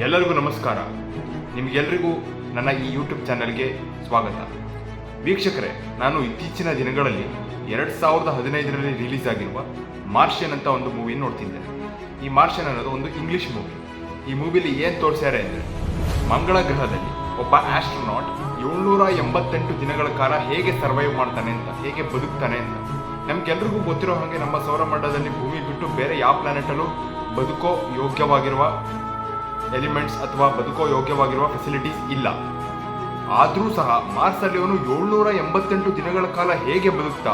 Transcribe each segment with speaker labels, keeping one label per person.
Speaker 1: ಎಲ್ಲರಿಗೂ ನಮಸ್ಕಾರ. ನಿಮಗೆಲ್ಲರಿಗೂ ನನ್ನ ಈ ಯೂಟ್ಯೂಬ್ ಚಾನಲ್ಗೆ ಸ್ವಾಗತ. ವೀಕ್ಷಕರೇ, ನಾನು ಇತ್ತೀಚಿನ ದಿನಗಳಲ್ಲಿ 2015ರಲ್ಲಿ ರಿಲೀಸ್ ಆಗಿರುವ ಮಾರ್ಷಿಯನ್ ಅಂತ ಒಂದು ಮೂವಿ ನೋಡ್ತಿದ್ದೆ. ಈ ಮಾರ್ಷಿಯನ್ ಅನ್ನೋದು ಒಂದು ಇಂಗ್ಲಿಷ್ ಮೂವಿ. ಈ ಮೂವಿಲಿ ಏನು ತೋರಿಸ್ಯಾರೆ ಅಂದರೆ, ಮಂಗಳ ಗ್ರಹದಲ್ಲಿ ಒಬ್ಬ ಆಸ್ಟ್ರೋನಾಟ್ 788 ದಿನಗಳ ಕಾಲ ಹೇಗೆ ಸರ್ವೈವ್ ಮಾಡ್ತಾನೆ ಅಂತ, ಹೇಗೆ ಬದುಕ್ತಾನೆ ಅಂತ. ನಮ್ಗೆಲ್ರಿಗೂ ಗೊತ್ತಿರೋ ಹಾಗೆ ನಮ್ಮ ಸೌರಮಂಡಲದಲ್ಲಿ ಭೂಮಿ ಬಿಟ್ಟು ಬೇರೆ ಯಾವ ಪ್ಲಾನೆಟಲ್ಲೂ ಬದುಕೋ ಯೋಗ್ಯವಾಗಿರುವ ಎಲಿಮೆಂಟ್ಸ್ ಅಥವಾ ಬದುಕೋ ಯೋಗ್ಯವಾಗಿರುವ ಫೆಸಿಲಿಟೀಸ್ ಇಲ್ಲ. ಆದರೂ ಸಹ ಮಾರ್ಸಲ್ಲಿ ಅವನು 788 ದಿನಗಳ ಕಾಲ ಹೇಗೆ ಬದುಕ್ತಾ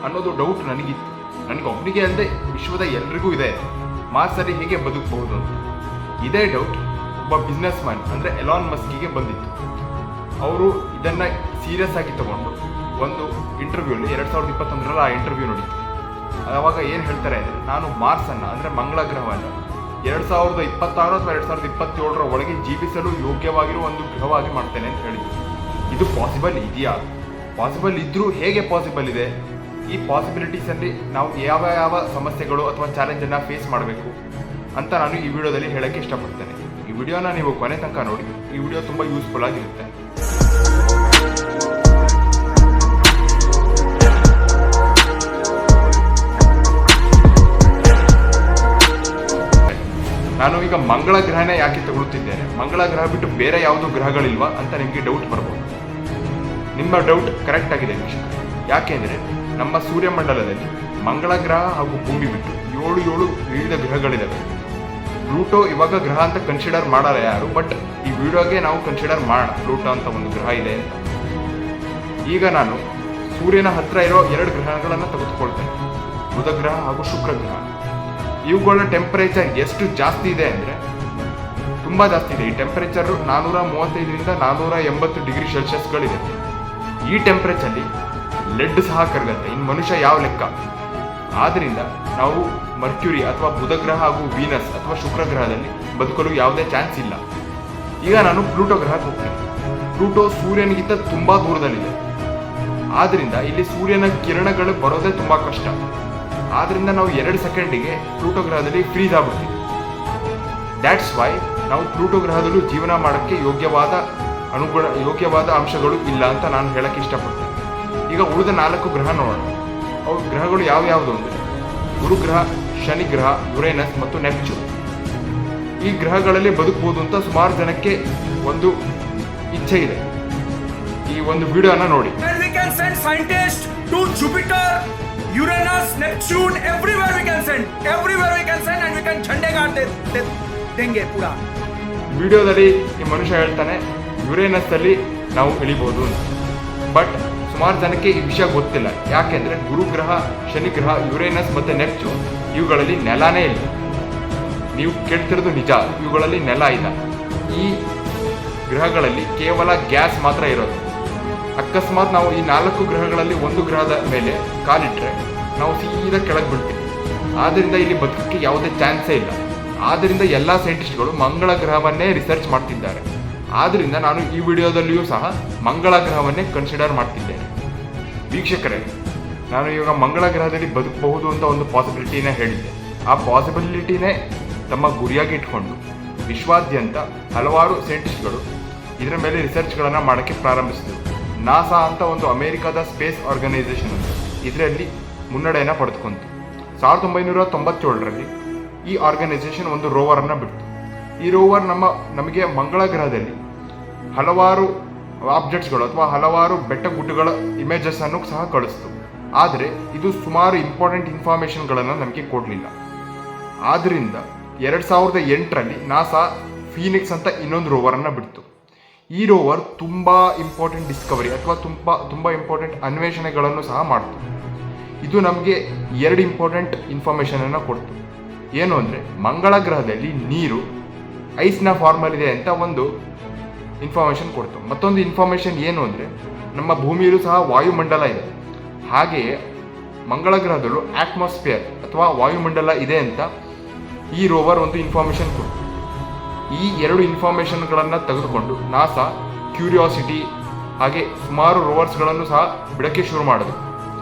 Speaker 1: ಅನ್ನೋದು ಡೌಟ್ ನನಗಿತ್ತು. ನನಗೊಬ್ಬನಿಗೆ ಅಲ್ಲದೆ ವಿಶ್ವದ ಎಲ್ರಿಗೂ ಇದೆ, ಮಾರ್ಸಲ್ಲಿ ಹೇಗೆ ಬದುಕಬಹುದು ಅಂತ. ಇದೇ ಡೌಟ್ ಒಬ್ಬ ಬಿಸ್ನೆಸ್ ಮ್ಯಾನ್ ಅಂದರೆ ಎಲಾನ್ ಮಸ್ಕಿಗೆ ಬಂದಿತ್ತು. ಅವರು ಇದನ್ನು ಸೀರಿಯಸ್ ಆಗಿ ತಗೊಂಡು ಒಂದು ಇಂಟರ್ವ್ಯೂಲಿ 2021ರಲ್ಲಿ ಆ ಇಂಟರ್ವ್ಯೂ ನೋಡಿತ್ತು. ಆವಾಗ ಏನು ಹೇಳ್ತಾರೆ ಅಂದರೆ, ನಾನು ಮಾರ್ಸನ್ನು ಅಂದರೆ ಮಂಗಳ ಗ್ರಹವನ್ನು 2026 ಅಥವಾ 2027 ಒಳಗೆ ಜೀವಿಸಲು ಯೋಗ್ಯವಾಗಿರುವ ಒಂದು ಗ್ರಹವಾಗಿ ಮಾಡ್ತೇನೆ ಅಂತ ಹೇಳಿದ್ರು. ಇದು ಪಾಸಿಬಲ್ ಇದೆಯಾ? ಪಾಸಿಬಲ್ ಇದ್ರೂ ಹೇಗೆ ಪಾಸಿಬಲ್ ಇದೆ? ಈ ಪಾಸಿಬಿಲಿಟೀಸಲ್ಲಿ ನಾವು ಯಾವ ಯಾವ ಸಮಸ್ಯೆಗಳು ಅಥವಾ ಚಾಲೆಂಜನ್ನು ಫೇಸ್ ಮಾಡಬೇಕು ಅಂತ ನಾನು ಈ ವಿಡಿಯೋದಲ್ಲಿ ಹೇಳೋಕ್ಕೆ ಇಷ್ಟಪಡ್ತೇನೆ. ಈ ವಿಡಿಯೋನ ನೀವು ಕೊನೆ ತನಕ ನೋಡಿ. ಈ ವಿಡಿಯೋ ತುಂಬ ಯೂಸ್ಫುಲ್ ಆಗಿರುತ್ತೆ. ನಾನು ಈಗ ಮಂಗಳ ಗ್ರಹನೇ ಯಾಕೆ ತಗೊಳ್ತಿದ್ದೇನೆ, ಮಂಗಳ ಗ್ರಹ ಬಿಟ್ಟು ಬೇರೆ ಯಾವುದೂ ಗ್ರಹಗಳಿಲ್ವಾ ಅಂತ ನಿಮಗೆ ಡೌಟ್ ಬರ್ಬೋದು. ನಿಮ್ಮ ಡೌಟ್ ಕರೆಕ್ಟ್ ಆಗಿದೆ ವೀಕ್ಷಕರೇ. ಯಾಕೆಂದರೆ ನಮ್ಮ ಸೂರ್ಯಮಂಡಲದಲ್ಲಿ ಮಂಗಳ ಗ್ರಹ ಹಾಗೂ ಭೂಮಿ ಬಿಟ್ಟು 7 ವಿವಿಧ ಗ್ರಹಗಳಿದ್ದಾವೆ. ಪ್ಲೂಟೋ ಇವಾಗ ಗ್ರಹ ಅಂತ ಕನ್ಸಿಡರ್ ಮಾಡಲ್ಲ ಯಾರು, ಬಟ್ ಈ ವಿಡಿಯೋಗೆ ನಾವು ಕನ್ಸಿಡರ್ ಮಾಡೋಣ ಪ್ಲೂಟೋ ಅಂತ ಒಂದು ಗ್ರಹ ಇದೆ ಅಂತ. ಈಗ ನಾನು ಸೂರ್ಯನ ಹತ್ರ ಇರೋ 2 ಗ್ರಹಗಳನ್ನು ತೆಗೆದುಕೊಳ್ತೇನೆ, ಬುಧ ಗ್ರಹ ಹಾಗೂ ಶುಕ್ರ ಗ್ರಹ. ಇವುಗಳ ಟೆಂಪರೇಚರ್ ಎಷ್ಟು ಜಾಸ್ತಿ ಇದೆ ಅಂದರೆ ತುಂಬ ಜಾಸ್ತಿ ಇದೆ. ಈ ಟೆಂಪರೇಚರು 435ರಿಂದ 480 ಡಿಗ್ರಿ ಸೆಲ್ಸಿಯಸ್ಗಳಿದೆ. ಈ ಟೆಂಪರೇಚರ್ಲಿ ಲೆಡ್ ಸಹ ಕರಗುತ್ತೆ. ಇನ್ನು ಮನುಷ್ಯ ಯಾವ ಲೆಕ್ಕ? ಆದ್ದರಿಂದ ನಾವು ಮರ್ಕ್ಯುರಿ ಅಥವಾ ಬುಧ ಗ್ರಹ ಹಾಗೂ ವೀನಸ್ ಅಥವಾ ಶುಕ್ರ ಗ್ರಹದಲ್ಲಿ ಬದುಕಲು ಯಾವುದೇ ಚಾನ್ಸ್ ಇಲ್ಲ. ಈಗ ನಾನು ಪ್ಲೂಟೋ ಗ್ರಹಕ್ಕೆ ಹೋಗ್ತೇನೆ. ಪ್ಲೂಟೋ ಸೂರ್ಯನಿಗಿಂತ ತುಂಬ ದೂರದಲ್ಲಿದೆ. ಆದ್ದರಿಂದ ಇಲ್ಲಿ ಸೂರ್ಯನ ಕಿರಣಗಳು ಬರೋದೇ ತುಂಬ ಕಷ್ಟ. ಆದ್ದರಿಂದ ನಾವು 2 ಸೆಕೆಂಡಿಗೆ ಪ್ಲೂಟೋ ಗ್ರಹದಲ್ಲಿ ಫ್ರೀಸ್ ಆಗ್ಬಿಡ್ತೀವಿ. ದ್ಯಾಟ್ಸ್ ವೈ ನಾವು ಪ್ಲೂಟೋ ಗ್ರಹದಲ್ಲೂ ಜೀವನ ಮಾಡೋಕ್ಕೆ ಯೋಗ್ಯವಾದ ಅಂಶಗಳು ಇಲ್ಲ ಅಂತ ನಾನು ಹೇಳಕ್ಕೆ ಇಷ್ಟಪಡ್ತೇನೆ. ಈಗ ಉಳಿದ 4 ಗ್ರಹ ನೋಡೋಣ. ಅವು ಗ್ರಹಗಳು ಯಾವ್ಯಾವುದು ಅಂದರೆ ಗುರುಗ್ರಹ, ಶನಿ ಗ್ರಹ, ಯುರೇನಸ್ ಮತ್ತು ನೆಪ್ಚೂನ್. ಈ ಗ್ರಹಗಳಲ್ಲಿ ಬದುಕಬಹುದು ಅಂತ ಸುಮಾರು ಜನಕ್ಕೆ ಒಂದು ಇಚ್ಛೆ ಇದೆ. ಈ ಒಂದು ವಿಡಿಯೋನ ನೋಡಿ.
Speaker 2: Uranus, Neptune, everywhere we can send and we can झंडे गाड़ देंगे पूरा.
Speaker 1: ವಿಡಿಯೋದಲ್ಲಿ ಈ ಮನುಷ್ಯ ಹೇಳ್ತಾನೆ ಯುರೇನಸ್ ಅಲ್ಲಿ ನಾವು ಇಳಿಬಹುದು ಅಂತ. ಬಟ್ ಸುಮಾರು ಜನಕ್ಕೆ ಈ ವಿಷಯ ಗೊತ್ತಿಲ್ಲ. ಯಾಕೆಂದ್ರೆ ಗುರುಗ್ರಹ, ಶನಿ ಗ್ರಹ, ಯುರೇನಸ್ ಮತ್ತೆ ನೆಪ್ಚೂನ್ ಇವುಗಳಲ್ಲಿ ನೆಲನೇ ಇಲ್ಲ. ನೀವು ಕೇಳ್ತಿರೋದು ನಿಜ, ಇವುಗಳಲ್ಲಿ ನೆಲ ಇಲ್ಲ. ಈ ಗ್ರಹಗಳಲ್ಲಿ ಕೇವಲ ಗ್ಯಾಸ್ ಮಾತ್ರ ಇರೋದು. ಅಕಸ್ಮಾತ್ ನಾವು ಈ 4 ಗ್ರಹಗಳಲ್ಲಿ ಒಂದು ಗ್ರಹದ ಮೇಲೆ ಕಾಲಿಟ್ಟರೆ ನಾವು ಸೀದಾ ಕೆಳಗೆ ಬಿಡ್ತೀವಿ. ಆದ್ದರಿಂದ ಇಲ್ಲಿ ಬದುಕಕ್ಕೆ ಯಾವುದೇ ಚಾನ್ಸೇ ಇಲ್ಲ. ಆದ್ದರಿಂದ ಎಲ್ಲ ಸೈಂಟಿಸ್ಟ್ಗಳು ಮಂಗಳ ಗ್ರಹವನ್ನೇ ರಿಸರ್ಚ್ ಮಾಡ್ತಿದ್ದಾರೆ. ಆದ್ದರಿಂದ ನಾನು ಈ ವಿಡಿಯೋದಲ್ಲಿಯೂ ಸಹ ಮಂಗಳ ಗ್ರಹವನ್ನೇ ಕನ್ಸಿಡರ್ ಮಾಡ್ತಿದ್ದೇನೆ. ವೀಕ್ಷಕರೇ, ನಾನು ಇವಾಗ ಮಂಗಳ ಗ್ರಹದಲ್ಲಿ ಬದುಕಬಹುದು ಅಂತ ಒಂದು ಪಾಸಿಬಿಲಿಟಿನೇ ಹೇಳಿದ್ದೆ. ಆ ಪಾಸಿಬಿಲಿಟಿನೇ ತಮ್ಮ ಗುರಿಯಾಗಿ ಇಟ್ಕೊಂಡು ವಿಶ್ವಾದ್ಯಂತ ಹಲವಾರು ಸೈಂಟಿಸ್ಟ್ಗಳು ಇದರ ಮೇಲೆ ರಿಸರ್ಚ್ಗಳನ್ನು ಮಾಡೋಕ್ಕೆ ಪ್ರಾರಂಭಿಸಿದರು. ನಾಸಾ ಅಂತ ಒಂದು ಅಮೆರಿಕದ ಸ್ಪೇಸ್ ಆರ್ಗನೈಸೇಷನ್ ಅಂತ ಇದರಲ್ಲಿ ಮುನ್ನಡೆಯನ್ನು ಪಡೆದುಕೊಂತು. 1997ರಲ್ಲಿ ಈ ಆರ್ಗನೈಸೇಷನ್ ಒಂದು ರೋವರನ್ನು ಬಿಡ್ತು. ಈ ರೋವರ್ ನಮಗೆ ಮಂಗಳ ಗ್ರಹದಲ್ಲಿ ಹಲವಾರು ಆಬ್ಜೆಕ್ಟ್ಸ್ಗಳು ಅಥವಾ ಹಲವಾರು ಬೆಟ್ಟಗುಡ್ಡಗಳ ಇಮೇಜಸ್ಸನ್ನು ಸಹ ಕಳಿಸ್ತು. ಆದರೆ ಇದು ಸುಮಾರು ಇಂಪಾರ್ಟೆಂಟ್ ಇನ್ಫಾರ್ಮೇಷನ್ಗಳನ್ನು ನಮಗೆ ಕೊಡಲಿಲ್ಲ. ಆದ್ದರಿಂದ 2008ರಲ್ಲಿ ನಾಸಾ ಫೀನಿಕ್ಸ್ ಅಂತ ಇನ್ನೊಂದು ರೋವರನ್ನು ಬಿಡ್ತು. ಈ ರೋವರ್ ತುಂಬ ಇಂಪಾರ್ಟೆಂಟ್ ಡಿಸ್ಕವರಿ ಅಥವಾ ತುಂಬ ಇಂಪಾರ್ಟೆಂಟ್ ಅನ್ವೇಷಣೆಗಳನ್ನು ಸಹ ಮಾಡ್ತು. ಇದು ನಮಗೆ 2 ಇಂಪಾರ್ಟೆಂಟ್ ಇನ್ಫಾರ್ಮೇಷನನ್ನು ಕೊಡ್ತು. ಏನು ಅಂದರೆ, ಮಂಗಳ ಗ್ರಹದಲ್ಲಿ ನೀರು ಐಸ್ನ ಫಾರ್ಮಲ್ಲಿದೆ ಅಂತ ಒಂದು ಇನ್ಫಾರ್ಮೇಷನ್ ಕೊಡ್ತು. ಮತ್ತೊಂದು ಇನ್ಫಾರ್ಮೇಷನ್ ಏನು ಅಂದರೆ, ನಮ್ಮ ಭೂಮಿಯಲ್ಲೂ ಸಹ ವಾಯುಮಂಡಲ ಇದೆ. ಹಾಗೆಯೇ ಮಂಗಳ ಗ್ರಹದಲ್ಲೂ ಅಟ್ಮಾಸ್ಫಿಯರ್ ಅಥವಾ ವಾಯುಮಂಡಲ ಇದೆ ಅಂತ ಈ ರೋವರ್ ಒಂದು ಇನ್ಫಾರ್ಮೇಷನ್ ಕೊಡ್ತು. ಈ 2 ಇನ್ಫಾರ್ಮೇಷನ್ಗಳನ್ನು ತೆಗೆದುಕೊಂಡು ನಾಸಾ ಕ್ಯೂರಿಯಾಸಿಟಿ ಹಾಗೆ ಸುಮಾರು ರೋವರ್ಸ್ಗಳನ್ನು ಸಹ ಬಿಡಕ್ಕೆ ಶುರು ಮಾಡಿದ್ರು.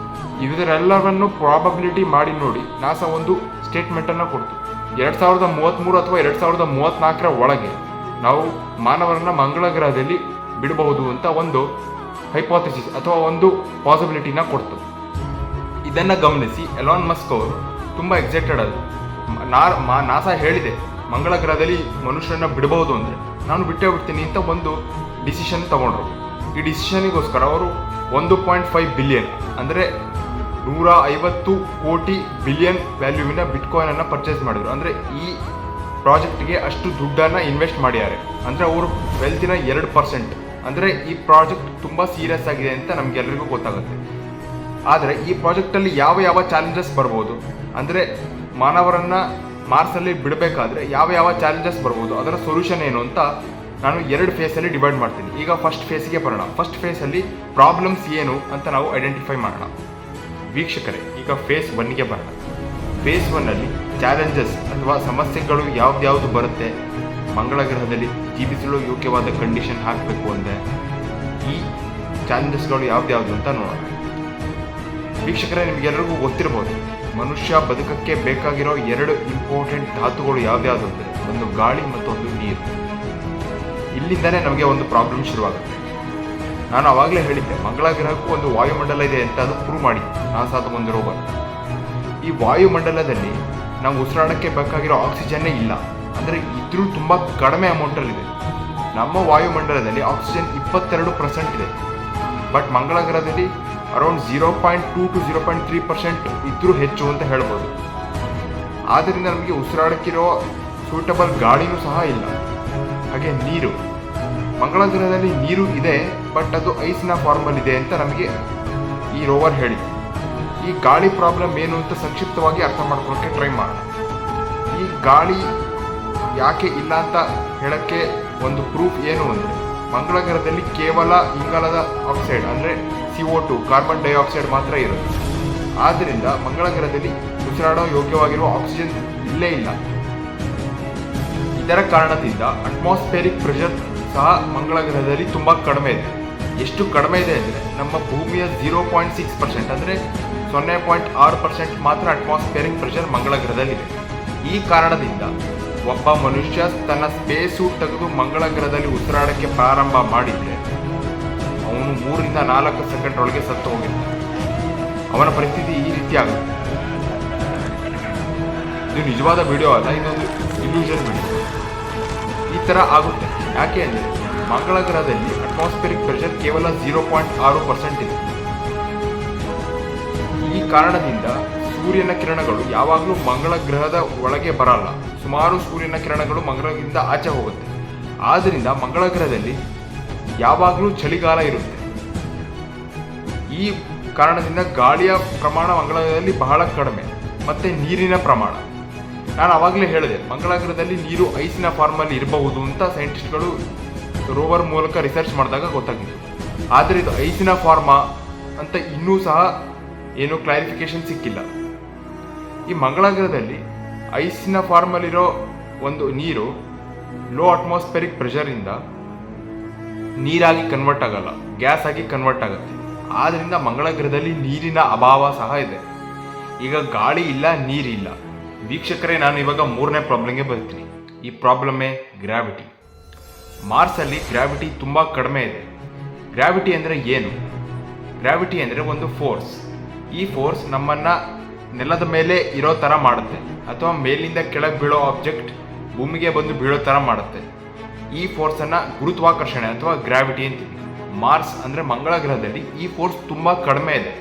Speaker 1: ಇದರೆಲ್ಲವನ್ನು ಪ್ರಾಬಬಿಲಿಟಿ ಮಾಡಿ ನೋಡಿ ನಾಸಾ ಒಂದು ಸ್ಟೇಟ್ಮೆಂಟನ್ನು ಕೊಡ್ತು. 2033 ಅಥವಾ 2034 ಒಳಗೆ ನಾವು ಮಾನವರನ್ನ ಮಂಗಳ ಗ್ರಹದಲ್ಲಿ ಬಿಡಬಹುದು ಅಂತ ಒಂದು ಹೈಪೋಥೆಸಿಸ್ ಅಥವಾ ಒಂದು ಪಾಸಿಬಿಲಿಟಿನ ಕೊಡ್ತು. ಇದನ್ನು ಗಮನಿಸಿ ಎಲಾನ್ ಮಸ್ಕ್ ಅವರು ತುಂಬ ಎಕ್ಸೈಟೆಡ್ ಆದರು. ನಾಸಾ ಹೇಳಿದೆ ಮಂಗಳ ಗ್ರಹದಲ್ಲಿ ಮನುಷ್ಯರನ್ನ ಬಿಡಬಹುದು ಅಂದರೆ ನಾನು ಬಿಟ್ಟೇ ಬಿಡ್ತೀನಿ ಅಂತ ಒಂದು ಡಿಸಿಷನ್ ತಗೊಂಡ್ರು. ಈ ಡಿಸಿಷನಿಗೋಸ್ಕರ ಅವರು 1.5 ಬಿಲಿಯನ್ ಅಂದರೆ 150 ಕೋಟಿ ಬಿಲಿಯನ್ ವ್ಯಾಲ್ಯೂವಿನ ಬಿಟ್ಕಾಯಿನನ್ನು ಪರ್ಚೇಸ್ ಮಾಡಿದ್ರು. ಅಂದರೆ ಈ ಪ್ರಾಜೆಕ್ಟ್ಗೆ ಅಷ್ಟು ದುಡ್ಡನ್ನು ಇನ್ವೆಸ್ಟ್ ಮಾಡಿದ್ದಾರೆ. ಅಂದರೆ ಅವರು ವೆಲ್ತಿನ 2%. ಅಂದರೆ ಈ ಪ್ರಾಜೆಕ್ಟ್ ತುಂಬ ಸೀರಿಯಸ್ ಆಗಿದೆ ಅಂತ ನಮಗೆಲ್ಲರಿಗೂ ಗೊತ್ತಾಗುತ್ತೆ. ಆದರೆ ಈ ಪ್ರಾಜೆಕ್ಟಲ್ಲಿ ಯಾವ ಚಾಲೆಂಜಸ್ ಬರ್ಬೋದು, ಅಂದರೆ ಮಾನವರನ್ನು ಮಾರ್ಸಲ್ಲಿ ಬಿಡಬೇಕಾದ್ರೆ ಯಾವ ಚಾಲೆಂಜಸ್ ಬರ್ಬೋದು, ಅದರ ಸೊಲ್ಯೂಷನ್ ಏನು ಅಂತ ನಾನು 2 ಫೇಸಲ್ಲಿ ಡಿವೈಡ್ ಮಾಡ್ತೀನಿ. ಈಗ ಫಸ್ಟ್ ಫೇಸಿಗೆ ಬರೋಣ. ಫಸ್ಟ್ ಫೇಸಲ್ಲಿ ಪ್ರಾಬ್ಲಮ್ಸ್ ಏನು ಅಂತ ನಾವು ಐಡೆಂಟಿಫೈ ಮಾಡೋಣ. ವೀಕ್ಷಕರೇ, ಈಗ ಫೇಸ್ 1ಗೆ ಬರೋಣ. ಫೇಸ್ 1ಅಲ್ಲಿ ಚಾಲೆಂಜಸ್ ಅಥವಾ ಸಮಸ್ಯೆಗಳು ಯಾವ್ದು ಬರುತ್ತೆ, ಮಂಗಳ ಗ್ರಹದಲ್ಲಿ ಜೀವಿಸಲು ಯೋಗ್ಯವಾದ ಕಂಡೀಷನ್ ಹಾಕಬೇಕು ಅಂದರೆ ಈ ಚಾಲೆಂಜಸ್ಗಳು ಯಾವ್ದು ಅಂತ ನೋಡೋಣ. ವೀಕ್ಷಕರೇ, ನಿಮಗೆಲ್ಲರಿಗೂ ಗೊತ್ತಿರ್ಬೋದು, ಮನುಷ್ಯ ಬದುಕಕ್ಕೆ ಬೇಕಾಗಿರೋ 2 ಇಂಪಾರ್ಟೆಂಟ್ ಧಾತುಗಳು ಯಾವ್ದು ಅಂದರೆ ಒಂದು ಗಾಳಿ ಮತ್ತು ಒಂದು ನೀರು. ಇಲ್ಲಿಂದನೇ ನಮಗೆ ಒಂದು ಪ್ರಾಬ್ಲಮ್ ಶುರುವಾಗುತ್ತೆ. ನಾನು ಆವಾಗಲೇ ಹೇಳಿದ್ದೆ, ಮಂಗಳ ಗ್ರಹಕ್ಕೂ ಒಂದು ವಾಯುಮಂಡಲ ಇದೆ ಅಂತ ಅದು ಪ್ರೂವ್ ಮಾಡಿ ನಾಸಾದ ಒಂದು ರೋವರ್. ಈ ವಾಯುಮಂಡಲದಲ್ಲಿ ನಾವು ಉಸಿರಾಡೋಕ್ಕೆ ಬೇಕಾಗಿರೋ ಆಕ್ಸಿಜನ್ನೇ ಇಲ್ಲ, ಅಂದರೆ ಇದ್ರೂ ತುಂಬ ಕಡಿಮೆ ಅಮೌಂಟಲ್ಲಿದೆ. ನಮ್ಮ ವಾಯುಮಂಡಲದಲ್ಲಿ ಆಕ್ಸಿಜನ್ 22% ಇದೆ. ಬಟ್ ಮಂಗಳ ಗ್ರಹದಲ್ಲಿ ಅರೌಂಡ್ 0.2 to 0.3% ಇದ್ರೂ ಹೆಚ್ಚು ಅಂತ ಹೇಳ್ಬೋದು. ಆದ್ದರಿಂದ ನಮಗೆ ಉಸಿರಾಡಕ್ಕಿರೋ ಸೂಟಬಲ್ ಗಾಳಿನೂ ಸಹ ಇಲ್ಲ. ಹಾಗೆ ನೀರು, ಮಂಗಳ ಗ್ರಹದಲ್ಲಿ ನೀರು ಇದೆ, ಬಟ್ ಅದು ಐಸ್ನ ಫಾರ್ಮಲ್ಲಿದೆ ಅಂತ ನಮಗೆ ಈ ರೋವರ್ ಹೇಳಿದೆ. ಈ ಗಾಳಿ ಪ್ರಾಬ್ಲಮ್ ಏನು ಅಂತ ಸಂಕ್ಷಿಪ್ತವಾಗಿ ಅರ್ಥ ಮಾಡ್ಕೊಳ್ಳೋಕ್ಕೆ ಟ್ರೈ ಮಾಡೋಣ. ಈ ಗಾಳಿ ಯಾಕೆ ಇಲ್ಲ ಅಂತ ಹೇಳೋಕ್ಕೆ ಒಂದು ಪ್ರೂಫ್ ಏನು ಅಂದರೆ, ಮಂಗಳ ಗ್ರಹದಲ್ಲಿ ಕೇವಲ ಇಂಗಾಲದ ಆಕ್ಸೈಡ್ ಅಂದರೆ CO2 ಕಾರ್ಬನ್ ಡೈಆಕ್ಸೈಡ್ ಮಾತ್ರ ಇರುತ್ತೆ. ಆದ್ದರಿಂದ ಮಂಗಳ ಗ್ರಹದಲ್ಲಿ ಉಸಿರಾಡೋ ಯೋಗ್ಯವಾಗಿರುವ ಆಕ್ಸಿಜನ್ ಇಲ್ಲೇ ಇಲ್ಲ. ಇದರ ಕಾರಣದಿಂದ ಅಟ್ಮಾಸ್ಫಿಯರಿಕ್ ಪ್ರೆಷರ್ ಸಹ ಮಂಗಳ ಗ್ರಹದಲ್ಲಿ ತುಂಬ ಕಡಿಮೆ ಇದೆ. ಎಷ್ಟು ಕಡಿಮೆ ಇದೆ ಅಂದರೆ ನಮ್ಮ ಭೂಮಿಯ 0.6% ಅಂದರೆ 0.6% ಮಾತ್ರ ಅಟ್ಮಾಸ್ಫಿಯರಿಕ್ ಪ್ರೆಷರ್ ಮಂಗಳ ಗ್ರಹದಲ್ಲಿದೆ. ಈ ಕಾರಣದಿಂದ ಒಬ್ಬ ಮನುಷ್ಯ ತನ್ನ ಸ್ಪೇಸ್ ಸೂಟ್ ತೆಗೆದು ಮಂಗಳ ಗ್ರಹದಲ್ಲಿ ಉಸಿರಾಡಕ್ಕೆ ಪ್ರಾರಂಭ ಮಾಡಿದರೆ ಅವನು 3 ರಿಂದ 4 ಸೆಕೆಂಡ್ ಒಳಗೆ ಸತ್ತು ಹೋಗಿರ್ತಾನೆ. ಅವನ ಪರಿಸ್ಥಿತಿ ಈ ರೀತಿ ಆಗುತ್ತೆ. ಇದು ನಿಜವಾದ ವಿಡಿಯೋ ಅಲ್ಲ, ಇದೊಂದು ಇಲ್ಯೂಷನ್ ವಿಡಿಯೋ. ಈ ಥರ ಆಗುತ್ತೆ. ಯಾಕೆ ಅಂದರೆ ಮಂಗಳ ಗ್ರಹದಲ್ಲಿ ಅಟ್ಮಾಸ್ಫಿಯರಿಕ್ ಪ್ರೆಷರ್ ಕೇವಲ 0.6% ಇದೆ. ಈ ಕಾರಣದಿಂದ ಸೂರ್ಯನ ಕಿರಣಗಳು ಯಾವಾಗಲೂ ಮಂಗಳ ಗ್ರಹದ ಒಳಗೆ ಬರಲ್ಲ. ಸುಮಾರು ಸೂರ್ಯನ ಕಿರಣಗಳು ಮಂಗಳದಿಂದ ಆಚೆ ಹೋಗುತ್ತೆ. ಆದ್ದರಿಂದ ಮಂಗಳ ಗ್ರಹದಲ್ಲಿ ಯಾವಾಗಲೂ ಚಳಿಗಾಲ ಇರುತ್ತೆ. ಈ ಕಾರಣದಿಂದ ಗಾಳಿಯ ಪ್ರಮಾಣ ಮಂಗಳ ಗ್ರಹದಲ್ಲಿ ಬಹಳ ಕಡಿಮೆ, ಮತ್ತು ನೀರಿನ ಪ್ರಮಾಣ. ನಾನು ಆವಾಗಲೇ ಹೇಳಿದೆ, ಮಂಗಳ ಗ್ರಹದಲ್ಲಿ ನೀರು ಐಸಿನ ಫಾರ್ಮಲ್ಲಿ ಇರಬಹುದು ಅಂತ ಸೈಂಟಿಸ್ಟ್ಗಳು ರೋವರ್ ಮೂಲಕ ರಿಸರ್ಚ್ ಮಾಡಿದಾಗ ಗೊತ್ತಾಗಿತ್ತು. ಆದರೆ ಇದು ಐಸಿನ ಫಾರ್ಮಾ ಅಂತ ಇನ್ನೂ ಸಹ ಏನೂ ಕ್ಲಾರಿಫಿಕೇಶನ್ ಸಿಕ್ಕಿಲ್ಲ. ಈ ಮಂಗಳ ಗ್ರಹದಲ್ಲಿ ಐಸಿನ ಫಾರ್ಮಲ್ಲಿರೋ ಒಂದು ನೀರು ಲೋ ಅಟ್ಮಾಸ್ಫಿಯರಿಕ್ ಪ್ರೆಷರಿಂದ ನೀರಾಗಿ ಕನ್ವರ್ಟ್ ಆಗಲ್ಲ, ಗ್ಯಾಸ್ ಆಗಿ ಕನ್ವರ್ಟ್ ಆಗುತ್ತೆ. ಆದ್ದರಿಂದ ಮಂಗಳ ಗ್ರಹದಲ್ಲಿ ನೀರಿನ ಅಭಾವ ಸಹ ಇದೆ. ಈಗ ಗಾಳಿ ಇಲ್ಲ, ನೀರಿಲ್ಲ. ವೀಕ್ಷಕರೇ, ನಾನು ಇವಾಗ 3ನೇ ಪ್ರಾಬ್ಲಮ್ಗೆ ಬರ್ತೀನಿ. ಈ ಪ್ರಾಬ್ಲಮ್ಮೇ ಗ್ರಾವಿಟಿ. ಮಾರ್ಸಲ್ಲಿ ಗ್ರಾವಿಟಿ ತುಂಬ ಕಡಿಮೆ ಇದೆ. ಗ್ರಾವಿಟಿ ಅಂದರೆ ಏನು? ಗ್ರಾವಿಟಿ ಅಂದರೆ ಒಂದು ಫೋರ್ಸ್. ಈ ಫೋರ್ಸ್ ನಮ್ಮನ್ನು ನೆಲದ ಮೇಲೆ ಇರೋ ಥರ ಮಾಡುತ್ತೆ, ಅಥವಾ ಮೇಲಿಂದ ಕೆಳಗೆ ಬೀಳೋ ಆಬ್ಜೆಕ್ಟ್ ಭೂಮಿಗೆ ಬಂದು ಬೀಳೋ ಥರ ಮಾಡುತ್ತೆ. ಈ ಫೋರ್ಸನ್ನು ಗುರುತ್ವಾಕರ್ಷಣೆ ಅಥವಾ ಗ್ರಾವಿಟಿ ಅಂತೀವಿ. ಮಾರ್ಸ್ ಅಂದರೆ ಮಂಗಳ ಗ್ರಹದಲ್ಲಿ ಈ ಫೋರ್ಸ್ ತುಂಬ ಕಡಿಮೆ ಇದೆ.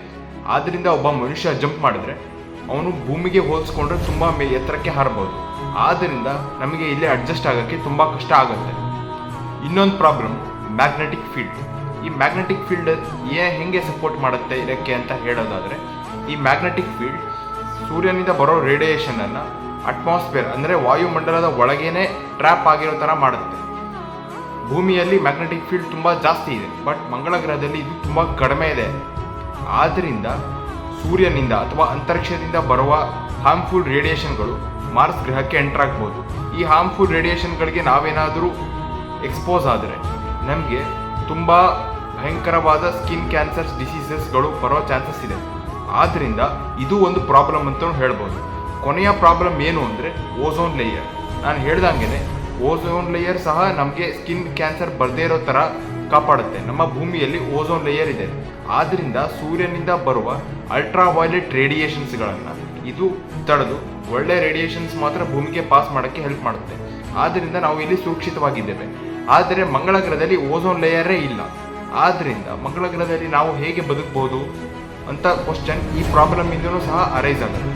Speaker 1: ಆದ್ದರಿಂದ ಒಬ್ಬ ಮನುಷ್ಯ ಜಂಪ್ ಮಾಡಿದ್ರೆ ಅವನು ಭೂಮಿಗೆ ಹೋಲಿಸ್ಕೊಂಡ್ರೆ ತುಂಬ ಎತ್ತರಕ್ಕೆ ಹಾರಬಹುದು. ಆದ್ದರಿಂದ ನಮಗೆ ಇಲ್ಲಿ ಅಡ್ಜಸ್ಟ್ ಆಗೋಕ್ಕೆ ತುಂಬ ಕಷ್ಟ ಆಗುತ್ತೆ. ಇನ್ನೊಂದು ಪ್ರಾಬ್ಲಮ್ ಮ್ಯಾಗ್ನೆಟಿಕ್ ಫೀಲ್ಡ್. ಈ ಮ್ಯಾಗ್ನೆಟಿಕ್ ಫೀಲ್ಡ್ ಹೆಂಗೆ ಸಪೋರ್ಟ್ ಮಾಡುತ್ತೆ ಇದಕ್ಕೆ ಅಂತ ಹೇಳೋದಾದರೆ, ಈ ಮ್ಯಾಗ್ನೆಟಿಕ್ ಫೀಲ್ಡ್ ಸೂರ್ಯನಿಂದ ಬರೋ ರೇಡಿಯೇಷನನ್ನು ಅಟ್ಮಾಸ್ಫಿಯರ್ ಅಂದರೆ ವಾಯುಮಂಡಲದ ಒಳಗೇನೆ ಟ್ರ್ಯಾಪ್ ಆಗಿರೋ ಥರ ಮಾಡುತ್ತೆ. ಭೂಮಿಯಲ್ಲಿ ಮ್ಯಾಗ್ನೆಟಿಕ್ ಫೀಲ್ಡ್ ತುಂಬ ಜಾಸ್ತಿ ಇದೆ, ಬಟ್ ಮಂಗಳ ಗ್ರಹದಲ್ಲಿ ಇದು ತುಂಬ ಕಡಿಮೆ ಇದೆ. ಆದ್ದರಿಂದ ಸೂರ್ಯನಿಂದ ಅಥವಾ ಅಂತರಿಕ್ಷದಿಂದ ಬರುವ ಹಾರ್ಮ್ಫುಲ್ ರೇಡಿಯೇಷನ್ಗಳು ಮಾರ್ಸ್ ಗ್ರಹಕ್ಕೆ ಎಂಟರ್ ಆಗ್ಬೋದು. ಈ ಹಾರ್ಮ್ಫುಲ್ ರೇಡಿಯೇಷನ್ಗಳಿಗೆ ನಾವೇನಾದರೂ ಎಕ್ಸ್ಪೋಸ್ ಆದರೆ ನಮಗೆ ತುಂಬ ಭಯಂಕರವಾದ ಸ್ಕಿನ್ ಕ್ಯಾನ್ಸರ್ಸ್ ಡಿಸೀಸಸ್ಗಳು ಬರೋ ಚಾನ್ಸಸ್ ಇದೆ. ಆದ್ದರಿಂದ ಇದು ಒಂದು ಪ್ರಾಬ್ಲಮ್ ಅಂತ ಹೇಳ್ಬೋದು. ಕೊನೆಯ ಪ್ರಾಬ್ಲಮ್ ಏನು ಅಂದರೆ ಓಝೋನ್ ಲೇಯರ್. ನಾನು ಹೇಳ್ದಂಗೆ ಓಝೋನ್ ಲೇಯರ್ ಸಹ ನಮಗೆ ಸ್ಕಿನ್ ಕ್ಯಾನ್ಸರ್ ಬರದೇ ಇರೋ ಥರ ಕಾಪಾಡುತ್ತೆ. ನಮ್ಮ ಭೂಮಿಯಲ್ಲಿ ಓಝೋನ್ ಲೇಯರ್ ಇದೆ. ಆದ್ದರಿಂದ ಸೂರ್ಯನಿಂದ ಬರುವ ಅಲ್ಟ್ರಾವೈಲೆಟ್ ರೇಡಿಯೇಷನ್ಸ್ಗಳನ್ನು ಇದು ತಡೆದು ಒಳ್ಳೆ ರೇಡಿಯೇಷನ್ಸ್ ಮಾತ್ರ ಭೂಮಿಗೆ ಪಾಸ್ ಮಾಡೋಕ್ಕೆ ಹೆಲ್ಪ್ ಮಾಡುತ್ತೆ. ಆದ್ದರಿಂದ ನಾವು ಇಲ್ಲಿ ಸುರಕ್ಷಿತವಾಗಿದ್ದೇವೆ. ಆದರೆ ಮಂಗಳ ಗ್ರಹದಲ್ಲಿ ಓಝೋನ್ ಲೇಯರೇ ಇಲ್ಲ. ಆದ್ದರಿಂದ ಮಂಗಳ ಗ್ರಹದಲ್ಲಿ ನಾವು ಹೇಗೆ ಬದುಕಬಹುದು ಅಂತ ಕ್ವಶನ್ ಈ ಪ್ರಾಬ್ಲಮಿಂದನೂ ಸಹ ಅರೈಸ್ ಆಗುತ್ತೆ.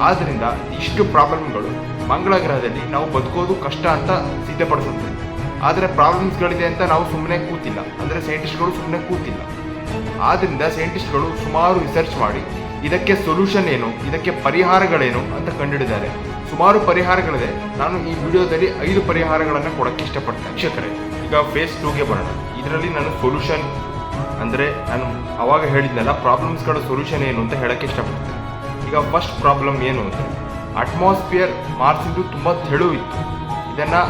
Speaker 1: ಆದ್ದರಿಂದ ಇಷ್ಟು ಪ್ರಾಬ್ಲಮ್ಗಳು ಮಂಗಳ ಗ್ರಹದಲ್ಲಿ ನಾವು ಬದುಕೋದು ಕಷ್ಟ ಅಂತ ಸಿದ್ಧಪಡಿಸುತ್ತೆ. ಆದರೆ ಪ್ರಾಬ್ಲಮ್ಸ್ಗಳಿದೆ ಅಂತ ನಾವು ಸುಮ್ಮನೆ ಕೂತಿಲ್ಲ, ಅಂದರೆ ಸೈಂಟಿಸ್ಟ್ಗಳು ಸುಮ್ಮನೆ ಕೂತಿಲ್ಲ. ಆದ್ದರಿಂದ ಸೈಂಟಿಸ್ಟ್ಗಳು ಸುಮಾರು ರಿಸರ್ಚ್ ಮಾಡಿ ಇದಕ್ಕೆ ಸೊಲ್ಯೂಷನ್ ಏನು, ಇದಕ್ಕೆ ಪರಿಹಾರಗಳೇನು ಅಂತ ಕಂಡುಹಿಡಿದ್ದಾರೆ. ಸುಮಾರು ಪರಿಹಾರಗಳಿದೆ. ನಾನು ಈ ವಿಡಿಯೋದಲ್ಲಿ 5 ಪರಿಹಾರಗಳನ್ನು ಕೊಡೋಕ್ಕೆ ಇಷ್ಟಪಡ್ತೇನೆ. ವೀಕ್ಷಕರೇ, ಈಗ ಫೇಸ್ 2ಗೆ ಬರೋಣ. ಇದರಲ್ಲಿ ನಾನು ಸೊಲ್ಯೂಷನ್ ಅಂದರೆ ನಾನು ಅವಾಗ ಹೇಳಿದ್ನಲ್ಲ ಪ್ರಾಬ್ಲಮ್ಸ್ಗಳ ಸೊಲ್ಯೂಷನ್ ಏನು ಅಂತ ಹೇಳೋಕ್ಕೆ ಇಷ್ಟಪಡ್ತೇನೆ. ಈಗ ಫಸ್ಟ್ ಪ್ರಾಬ್ಲಮ್ ಏನು ಅಂದರೆ ಅಟ್ಮಾಸ್ಫಿಯರ್ ಮಾರ್ಸಿಂದು ತುಂಬ ತೆಳು ಇತ್ತು. ಇದನ್ನು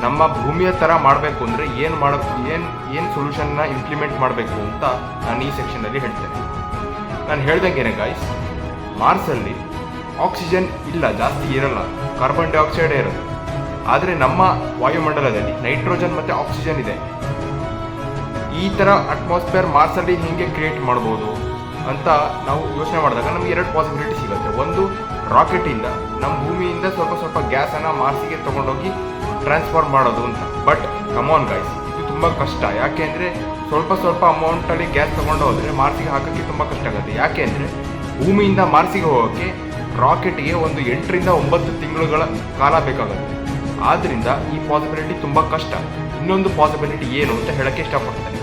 Speaker 1: ನಮ್ಮ ಭೂಮಿಯ ಥರ ಮಾಡಬೇಕು ಅಂದರೆ ಏನು ಸೊಲ್ಯೂಷನ್ನ ಇಂಪ್ಲಿಮೆಂಟ್ ಮಾಡಬೇಕು ಅಂತ ನಾನು ಈ ಸೆಕ್ಷನಲ್ಲಿ ಹೇಳ್ತೇನೆ. ನಾನು ಹೇಳ್ದಂಗೆ ಗಾಯ್ಸ್, ಮಾರ್ಸಲ್ಲಿ ಆಕ್ಸಿಜನ್ ಇಲ್ಲ, ಜಾಸ್ತಿ ಇರಲ್ಲ, ಕಾರ್ಬನ್ ಡೈಆಕ್ಸೈಡೇ ಇರೋದು. ಆದರೆ ನಮ್ಮ ವಾಯುಮಂಡಲದಲ್ಲಿ ನೈಟ್ರೋಜನ್ ಮತ್ತು ಆಕ್ಸಿಜನ್ ಇದೆ. ಈ ಥರ ಅಟ್ಮಾಸ್ಫಿಯರ್ ಮಾರ್ಸಲ್ಲಿ ಹೇಗೆ ಕ್ರಿಯೇಟ್ ಮಾಡ್ಬೋದು ಅಂತ ನಾವು ಯೋಚನೆ ಮಾಡಿದಾಗ ನಮಗೆ 2 ಪಾಸಿಬಿಲಿಟಿ ಸಿಗುತ್ತೆ. ಒಂದು, ರಾಕೆಟಿಂದ ನಮ್ಮ ಭೂಮಿಯಿಂದ ಸ್ವಲ್ಪ ಗ್ಯಾಸನ್ನು ಮಾರ್ಸಿಗೆ ತೊಗೊಂಡೋಗಿ ಟ್ರಾನ್ಸ್ಫರ್ ಮಾಡೋದು ಅಂತ. ಬಟ್ ಕಮಾನ್ ಗೈಸ್, ಇದು ತುಂಬ ಕಷ್ಟ. ಯಾಕೆ ಅಂದರೆ ಸ್ವಲ್ಪ ಅಮೌಂಟಲ್ಲಿ ಗ್ಯಾಸ್ ತೊಗೊಂಡು ಹೋದರೆ ಮಾರ್ಸಿಗೆ ಹಾಕೋಕ್ಕೆ ತುಂಬ ಕಷ್ಟ ಆಗುತ್ತೆ. ಯಾಕೆ ಅಂದರೆ ಭೂಮಿಯಿಂದ ಮಾರ್ಸಿಗೆ ಹೋಗೋಕ್ಕೆ ರಾಕೆಟ್ಗೆ ಒಂದು 8 ರಿಂದ 9 ತಿಂಗಳುಗಳ ಕಾಲ ಬೇಕಾಗುತ್ತೆ. ಆದ್ದರಿಂದ ಈ ಪಾಸಿಬಿಲಿಟಿ ತುಂಬ ಕಷ್ಟ. ಇನ್ನೊಂದು ಪಾಸಿಬಿಲಿಟಿ ಏನು ಅಂತ ಹೇಳೋಕ್ಕೆ ಇಷ್ಟಪಡ್ತೇನೆ.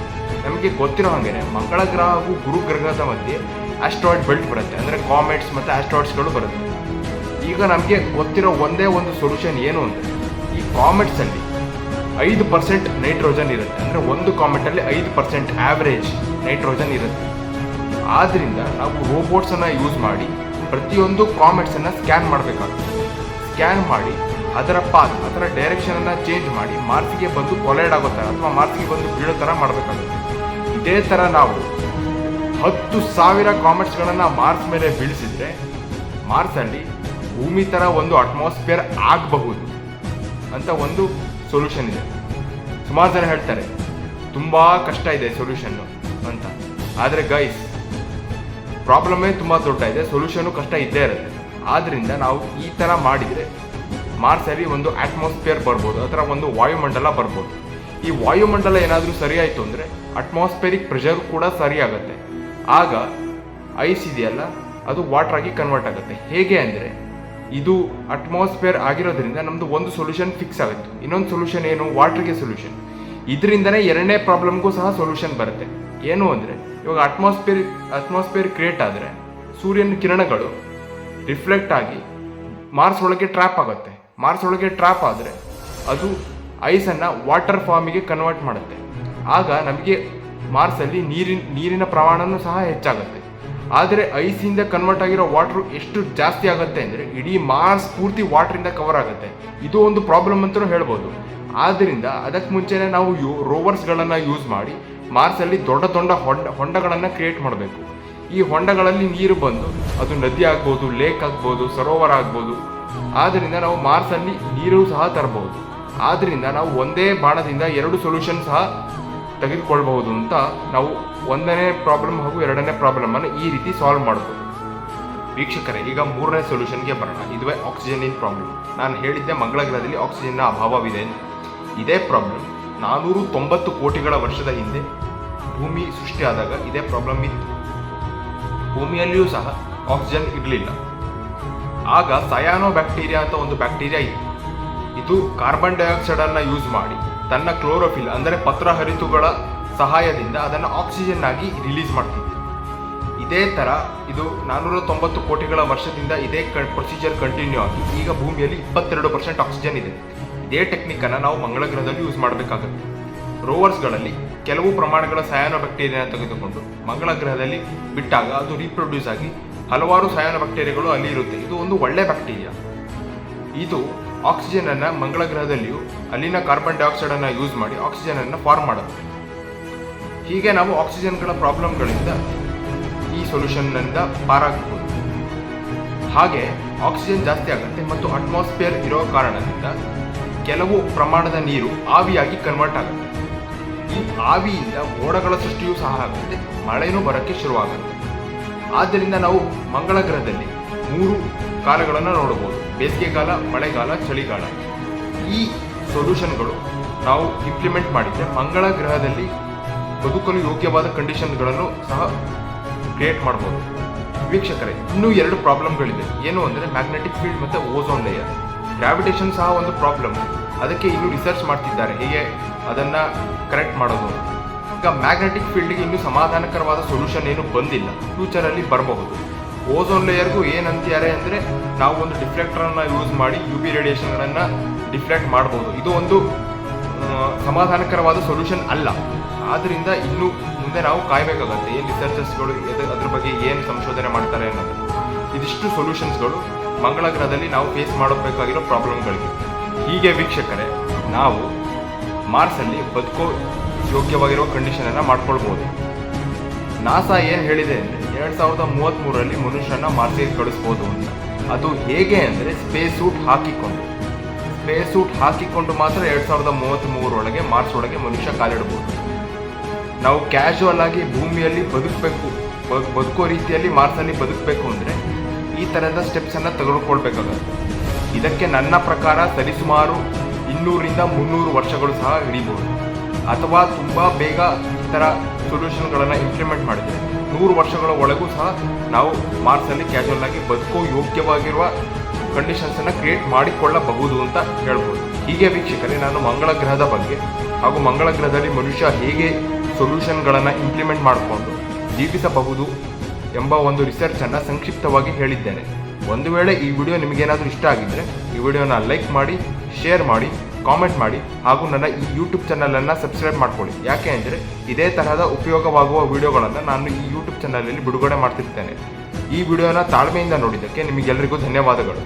Speaker 1: ನಮಗೆ ಗೊತ್ತಿರೋ ಹಾಗೆ ಮಂಗಳ ಗ್ರಹ ಹಾಗೂ ಗುರು ಗ್ರಹದ ಮಧ್ಯೆ ಆಸ್ಟ್ರಾಯ್ಡ್ ಬೆಲ್ಟ್ ಬರುತ್ತೆ, ಅಂದರೆ ಕಾಮೆಟ್ಸ್ ಮತ್ತು ಆಸ್ಟ್ರಾಯ್ಡ್ಸ್ಗಳು ಬರುತ್ತೆ. ಈಗ ನಮಗೆ ಗೊತ್ತಿರೋ ಒಂದೇ ಒಂದು ಸೊಲ್ಯೂಷನ್ ಏನು ಅಂದರೆ ಈ ಕಾಮೆಟ್ಸಲ್ಲಿ 5% ನೈಟ್ರೋಜನ್ ಇರುತ್ತೆ. ಅಂದರೆ ಒಂದು ಕಾಮೆಟಲ್ಲಿ 5% ಆವ್ರೇಜ್ ನೈಟ್ರೋಜನ್ ಇರುತ್ತೆ. ಆದ್ದರಿಂದ ನಾವು ರೋಬೋಟ್ಸನ್ನು ಯೂಸ್ ಮಾಡಿ ಪ್ರತಿಯೊಂದು ಕಾಮೆಟ್ಸನ್ನು ಸ್ಕ್ಯಾನ್ ಮಾಡಬೇಕಾಗುತ್ತೆ. ಸ್ಕ್ಯಾನ್ ಮಾಡಿ ಅದರ ಪಾತ್, ಅದರ ಡೈರೆಕ್ಷನನ್ನು ಚೇಂಜ್ ಮಾಡಿ ಮಾರ್ಸಿಗೆ ಬಂದು ಕೊಲೈಡ್ ಆಗೋ ಥರ ಅಥವಾ ಮಾರ್ಸಿಗೆ ಬಂದು ಬೀಳೋ ಥರ ಮಾಡಬೇಕಾಗುತ್ತೆ. ಇದೇ ಥರ ನಾವು 10,000 ಕಾಮೆಟ್ಸ್ಗಳನ್ನು ಮಾರ್ಸ್ ಮೇಲೆ ಬೀಳಿಸಿದ್ರೆ ಮಾರ್ಸಲ್ಲಿ ಭೂಮಿ ಥರ ಒಂದು ಅಟ್ಮಾಸ್ಫಿಯರ್ ಆಗಬಹುದು ಅಂತ ಒಂದು ಸೊಲ್ಯೂಷನ್ ಇದೆ. ಸುಮಾರು ಜನ ಹೇಳ್ತಾರೆ ತುಂಬ ಕಷ್ಟ ಇದೆ ಸೊಲ್ಯೂಷನ್ನು ಅಂತ. ಆದರೆ ಗೈಸ್, ಪ್ರಾಬ್ಲಮೇ ತುಂಬ ದೊಡ್ಡ ಇದೆ, ಸೊಲ್ಯೂಷನ್ನು ಕಷ್ಟ ಇದ್ದೇ ಇರುತ್ತೆ. ಆದ್ದರಿಂದ ನಾವು ಈ ಥರ ಮಾಡಿದರೆ ಮಾರ್ಸಲ್ಲಿ ಒಂದು ಅಟ್ಮಾಸ್ಫಿಯರ್ ಬರ್ಬೋದು, ಆ ಥರ ಒಂದು ವಾಯುಮಂಡಲ ಬರ್ಬೋದು. ಈ ವಾಯುಮಂಡಲ ಏನಾದರೂ ಸರಿಯಾಯಿತು ಅಂದರೆ ಅಟ್ಮಾಸ್ಫಿಯರಿಕ್ ಪ್ರೆಷರ್ ಕೂಡ ಸರಿಯಾಗುತ್ತೆ. ಆಗ ಐಸ್ ಇದೆಯಲ್ಲ ಅದು ವಾಟರ್ ಆಗಿ ಕನ್ವರ್ಟ್ ಆಗುತ್ತೆ. ಹೇಗೆ ಅಂದರೆ ಇದು ಅಟ್ಮಾಸ್ಫಿಯರ್ ಆಗಿರೋದ್ರಿಂದ ನಮ್ಮದು ಒಂದು ಸೊಲ್ಯೂಷನ್ ಫಿಕ್ಸ್ ಆಗುತ್ತೆ. ಇನ್ನೊಂದು ಸೊಲ್ಯೂಷನ್ ಏನು, ವಾಟರ್ಗೆ ಸೊಲ್ಯೂಷನ್. ಇದರಿಂದನೇ 2ನೇ ಪ್ರಾಬ್ಲಮ್ಗೂ ಸಹ ಸೊಲ್ಯೂಷನ್ ಬರುತ್ತೆ. ಏನು ಅಂದರೆ ಇವಾಗ ಅಟ್ಮಾಸ್ಫಿಯರ್ ಕ್ರಿಯೇಟ್ ಆದರೆ ಸೂರ್ಯನ ಕಿರಣಗಳು ರಿಫ್ಲೆಕ್ಟ್ ಆಗಿ ಮಾರ್ಸ್ ಒಳಗೆ ಟ್ರ್ಯಾಪ್ ಆಗುತ್ತೆ. ಮಾರ್ಸ್ ಒಳಗೆ ಟ್ರ್ಯಾಪ್ ಆದರೆ ಅದು ಐಸನ್ನು ವಾಟರ್ ಫಾರ್ಮಿಗೆ ಕನ್ವರ್ಟ್ ಮಾಡುತ್ತೆ. ಆಗ ನಮಗೆ ಮಾರ್ಸಲ್ಲಿ ನೀರಿನ ಪ್ರಮಾಣವೂ ಸಹ ಹೆಚ್ಚಾಗುತ್ತೆ. ಆದರೆ ಐಸಿಂದ ಕನ್ವರ್ಟ್ ಆಗಿರೋ ವಾಟ್ರು ಎಷ್ಟು ಜಾಸ್ತಿ ಆಗುತ್ತೆ ಅಂದರೆ ಇಡೀ ಮಾರ್ಸ್ ಪೂರ್ತಿ ವಾಟ್ರಿಂದ ಕವರ್ ಆಗುತ್ತೆ. ಇದು ಒಂದು ಪ್ರಾಬ್ಲಮ್ ಅಂತಲೂ ಹೇಳ್ಬೋದು. ಆದ್ದರಿಂದ ಅದಕ್ಕೆ ಮುಂಚೆನೇ ನಾವು ರೋವರ್ಸ್ಗಳನ್ನು ಯೂಸ್ ಮಾಡಿ ಮಾರ್ಸಲ್ಲಿ ದೊಡ್ಡ ಹೊಂಡಗಳನ್ನು ಕ್ರಿಯೇಟ್ ಮಾಡಬೇಕು. ಈ ಹೊಂಡಗಳಲ್ಲಿ ನೀರು ಬಂದು ಅದು ನದಿ ಆಗ್ಬೋದು, ಲೇಕ್ ಆಗ್ಬೋದು, ಸರೋವರ ಆಗ್ಬೋದು. ಆದ್ದರಿಂದ ನಾವು ಮಾರ್ಸಲ್ಲಿ ನೀರು ಸಹ ತರಬಹುದು. ಆದ್ದರಿಂದ ನಾವು ಒಂದೇ ಬಾಣದಿಂದ 2 ಸೊಲ್ಯೂಷನ್ ಸಹ ತೆಗೆದುಕೊಳ್ಬಹುದು ಅಂತ ನಾವು 1ನೇ ಪ್ರಾಬ್ಲಮ್ ಹಾಗೂ 2ನೇ ಪ್ರಾಬ್ಲಮನ್ನು ಈ ರೀತಿ ಸಾಲ್ವ್ ಮಾಡ್ಬೋದು. ವೀಕ್ಷಕರೇ, ಈಗ 3ನೇ ಸೊಲ್ಯೂಷನ್ಗೆ ಬರೋಣ. ಇದುವೇ ಆಕ್ಸಿಜನ್ ಪ್ರಾಬ್ಲಮ್. ನಾನು ಹೇಳಿದ್ದೆ ಮಂಗಳ ಗ್ರಹದಲ್ಲಿ ಆಕ್ಸಿಜನ್ನ ಅಭಾವವಿದೆ. ಇದೇ ಪ್ರಾಬ್ಲಮ್ 490 ಕೋಟಿಗಳ ವರ್ಷದ ಹಿಂದೆ ಭೂಮಿ ಸೃಷ್ಟಿಯಾದಾಗ ಇದೇ ಪ್ರಾಬ್ಲಮ್ ಇತ್ತು. ಭೂಮಿಯಲ್ಲಿಯೂ ಸಹ ಆಕ್ಸಿಜನ್ ಇರಲಿಲ್ಲ. ಆಗ ಸಯಾನೋ ಬ್ಯಾಕ್ಟೀರಿಯಾ ಅಂತ ಒಂದು ಬ್ಯಾಕ್ಟೀರಿಯಾ ಇತ್ತು. ಇದು ಕಾರ್ಬನ್ ಡೈಆಕ್ಸೈಡನ್ನು ಯೂಸ್ ಮಾಡಿ ತನ್ನ ಕ್ಲೋರೋಫಿಲ್ ಅಂದರೆ ಪತ್ರಹರಿತುಗಳ ಸಹಾಯದಿಂದ ಅದನ್ನು ಆಕ್ಸಿಜನ್ ಆಗಿ ರಿಲೀಸ್ ಮಾಡ್ತಿತ್ತು. ಇದೇ ಥರ ಇದು 490 ಕೋಟಿಗಳ ವರ್ಷದಿಂದ ಇದೇ ಪ್ರೊಸೀಜರ್ ಕಂಟಿನ್ಯೂ ಆಗಿ ಈಗ ಭೂಮಿಯಲ್ಲಿ 22% ಆಕ್ಸಿಜನ್ ಇದೆ. ಇದೇ ಟೆಕ್ನಿಕನ್ನು ನಾವು ಮಂಗಳ ಗ್ರಹದಲ್ಲಿ ಯೂಸ್ ಮಾಡಬೇಕಾಗುತ್ತೆ. ರೋವರ್ಸ್ಗಳಲ್ಲಿ ಕೆಲವು ಪ್ರಮಾಣಗಳ ಸಯಾನೋ ಬ್ಯಾಕ್ಟೀರಿಯಾನ ತೆಗೆದುಕೊಂಡು ಮಂಗಳ ಗ್ರಹದಲ್ಲಿ ಬಿಟ್ಟಾಗ ಅದು ರೀಪ್ರೊಡ್ಯೂಸ್ ಆಗಿ ಹಲವಾರು ಸಯಾನೋ ಬ್ಯಾಕ್ಟೀರಿಯಾಗಳು ಅಲ್ಲಿ ಇರುತ್ತೆ. ಇದು ಒಂದು ಒಳ್ಳೆ ಬ್ಯಾಕ್ಟೀರಿಯಾ. ಇದು ಆಕ್ಸಿಜನನ್ನು ಮಂಗಳ ಗ್ರಹದಲ್ಲಿಯೂ ಅಲ್ಲಿನ ಕಾರ್ಬನ್ ಡೈಆಕ್ಸೈಡನ್ನು ಯೂಸ್ ಮಾಡಿ ಆಕ್ಸಿಜನನ್ನು ಫಾರ್ಮ್ ಮಾಡುತ್ತೆ. ಹೀಗೆ ನಾವು ಆಕ್ಸಿಜನ್ಗಳ ಪ್ರಾಬ್ಲಮ್ಗಳಿಂದ ಈ ಸೊಲ್ಯೂಷನ್ನಿಂದ ಪಾರಾಗಬಹುದು. ಹಾಗೆ ಆಕ್ಸಿಜನ್ ಜಾಸ್ತಿ ಆಗುತ್ತೆ ಮತ್ತು ಅಟ್ಮಾಸ್ಫಿಯರ್ ಇರೋ ಕಾರಣದಿಂದ ಕೆಲವು ಪ್ರಮಾಣದ ನೀರು ಆವಿಯಾಗಿ ಕನ್ವರ್ಟ್ ಆಗುತ್ತೆ. ಈ ಆವಿಯಿಂದ ಮೋಡಗಳ ಸೃಷ್ಟಿಯೂ ಸಹ ಆಗುತ್ತೆ, ಮಳೆನೂ ಬರೋಕ್ಕೆ ಶುರುವಾಗುತ್ತೆ. ಆದ್ದರಿಂದ ನಾವು ಮಂಗಳ ಗ್ರಹದಲ್ಲಿ 3 ಕಾಲಗಳನ್ನು ನೋಡಬಹುದು: ಬೇಸಿಗೆಗಾಲ, ಮಳೆಗಾಲ, ಚಳಿಗಾಲ. ಈ ಸೊಲ್ಯೂಷನ್ಗಳು ನಾವು ಇಂಪ್ಲಿಮೆಂಟ್ ಮಾಡಿದರೆ ಮಂಗಳ ಗ್ರಹದಲ್ಲಿ ಬದುಕಲು ಯೋಗ್ಯವಾದ ಕಂಡೀಷನ್ಗಳನ್ನು ಸಹ ಕ್ರಿಯೇಟ್ ಮಾಡ್ಬೋದು. ವೀಕ್ಷಕರೇ, ಇನ್ನೂ 2 ಪ್ರಾಬ್ಲಮ್ಗಳಿದೆ. ಏನು ಅಂದರೆ ಮ್ಯಾಗ್ನೆಟಿಕ್ ಫೀಲ್ಡ್ ಮತ್ತು ಓಝೋನ್ ಲೇಯರ್. ಗ್ರಾವಿಟೇಷನ್ ಸಹ ಒಂದು ಪ್ರಾಬ್ಲಮ್. ಅದಕ್ಕೆ ಇನ್ನೂ ರಿಸರ್ಚ್ ಮಾಡ್ತಿದ್ದಾರೆ ಹೇಗೆ ಅದನ್ನು ಕರೆಕ್ಟ್ ಮಾಡೋದು. ಈಗ ಮ್ಯಾಗ್ನೆಟಿಕ್ ಫೀಲ್ಡ್ಗೆ ಇನ್ನೂ ಸಮಾಧಾನಕರವಾದ ಸೊಲ್ಯೂಷನ್ ಏನು ಬಂದಿಲ್ಲ, ಫ್ಯೂಚರಲ್ಲಿ ಬರಬಹುದು. ಓಝೋನ್ ಲೇಯರ್ಗೂ ಏನಂತಾರೆ ಅಂದರೆ ನಾವು ಒಂದು ಡಿಫ್ಲೆಕ್ಟರನ್ನು ಯೂಸ್ ಮಾಡಿ UV ರೇಡಿಯೇಷನ್ಗಳನ್ನು ಡಿಫ್ಲೆಕ್ಟ್ ಮಾಡ್ಬೋದು. ಇದು ಒಂದು ಸಮಾಧಾನಕರವಾದ ಸೊಲ್ಯೂಷನ್ ಅಲ್ಲ. ಆದ್ದರಿಂದ ಇನ್ನು ಮುಂದೆ ನಾವು ಕಾಯಬೇಕಾಗತ್ತೆ ಏನು ರಿಸರ್ಚರ್ಸ್ಗಳು ಅದ್ರ ಬಗ್ಗೆ ಏನು ಸಂಶೋಧನೆ ಮಾಡ್ತಾರೆ ಅನ್ನೋದು. ಇದಿಷ್ಟು ಸೊಲ್ಯೂಷನ್ಸ್ಗಳು ಮಂಗಳ ಗ್ರಹದಲ್ಲಿ ನಾವು ಫೇಸ್ ಮಾಡಬೇಕಾಗಿರೋ ಪ್ರಾಬ್ಲಮ್ಗಳಿಗೆ. ಹೀಗೆ ವೀಕ್ಷಕರೇ, ನಾವು ಮಾರ್ಸಲ್ಲಿ ಬದುಕೋ ಯೋಗ್ಯವಾಗಿರೋ ಕಂಡೀಷನನ್ನು ಮಾಡ್ಕೊಳ್ಬೋದು. ನಾಸಾ ಏನು ಹೇಳಿದೆ ಅಂದರೆ 2033ರಲ್ಲಿ ಮನುಷ್ಯನ ಮಾರ್ಸಿಗೆ ಕಳಿಸ್ಬೋದು ಅಂತ. ಅದು ಹೇಗೆ ಅಂದರೆ ಸ್ಪೇಸ್ ಸೂಟ್ ಹಾಕಿಕೊಂಡು ಮಾತ್ರ 2033 ಮಾರ್ಸ್ ಒಳಗೆ ಮನುಷ್ಯ ಕಾಲಿಡ್ಬೋದು. ನಾವು ಕ್ಯಾಶುವಲ್ ಆಗಿ ಭೂಮಿಯಲ್ಲಿ ಬದುಕೋ ರೀತಿಯಲ್ಲಿ ಮಾರ್ಸಲ್ಲಿ ಬದುಕಬೇಕು ಅಂದರೆ ಈ ಥರದ ಸ್ಟೆಪ್ಸನ್ನು ತೆಗೆದುಕೊಳ್ಬೇಕಾಗುತ್ತೆ. ಇದಕ್ಕೆ ನನ್ನ ಪ್ರಕಾರ ಸರಿಸುಮಾರು 200ರಿಂದ 300 ವರ್ಷಗಳು ಸಹ ಹಿಡಿಬೋದು. ಅಥವಾ ತುಂಬ ಬೇಗ ಈ ಥರ ಸೊಲ್ಯೂಷನ್ಗಳನ್ನು ಇಂಪ್ಲಿಮೆಂಟ್ ಮಾಡಿದರೆ 100 ವರ್ಷಗಳ ಒಳಗೂ ಸಹ ನಾವು ಮಾರ್ಸಲ್ಲಿ ಕ್ಯಾಶುವಲ್ ಆಗಿ ಬದುಕೋ ಯೋಗ್ಯವಾಗಿರುವ ಕಂಡೀಷನ್ಸನ್ನು ಕ್ರಿಯೇಟ್ ಮಾಡಿಕೊಳ್ಳಬಹುದು ಅಂತ ಹೇಳ್ಬೋದು. ಹೀಗೆ ವೀಕ್ಷಕರೇ, ನಾನು ಮಂಗಳ ಗ್ರಹದ ಬಗ್ಗೆ ಹಾಗೂ ಮಂಗಳ ಗ್ರಹದಲ್ಲಿ ಮನುಷ್ಯ ಹೇಗೆ ಸೊಲ್ಯೂಷನ್ಗಳನ್ನು ಇಂಪ್ಲಿಮೆಂಟ್ ಮಾಡಿಕೊಂಡು ಜೀವಿಸಬಹುದು ಎಂಬ ಒಂದು ರಿಸರ್ಚನ್ನು ಸಂಕ್ಷಿಪ್ತವಾಗಿ ಹೇಳಿದ್ದೇನೆ. ಒಂದು ವೇಳೆ ಈ ವಿಡಿಯೋ ನಿಮಗೇನಾದರೂ ಇಷ್ಟ ಆಗಿದ್ದರೆ ಈ ವಿಡಿಯೋನ ಲೈಕ್ ಮಾಡಿ, ಶೇರ್ ಮಾಡಿ, ಕಾಮೆಂಟ್ ಮಾಡಿ ಹಾಗೂ ನನ್ನ ಈ ಯೂಟ್ಯೂಬ್ ಚಾನಲನ್ನು ಸಬ್ಸ್ಕ್ರೈಬ್ ಮಾಡ್ಕೊಳ್ಳಿ. ಯಾಕೆ ಅಂದರೆ ಇದೇ ತರಹದ ಉಪಯೋಗವಾಗುವ ವಿಡಿಯೋಗಳನ್ನು ನಾನು ಈ ಯೂಟ್ಯೂಬ್ ಚಾನಲಲ್ಲಿ ಬಿಡುಗಡೆ ಮಾಡ್ತಿರ್ತೇನೆ. ಈ ವಿಡಿಯೋನ ತಾಳ್ಮೆಯಿಂದ ನೋಡಿದ್ದಕ್ಕೆ ನಿಮಗೆಲ್ಲರಿಗೂ ಧನ್ಯವಾದಗಳು.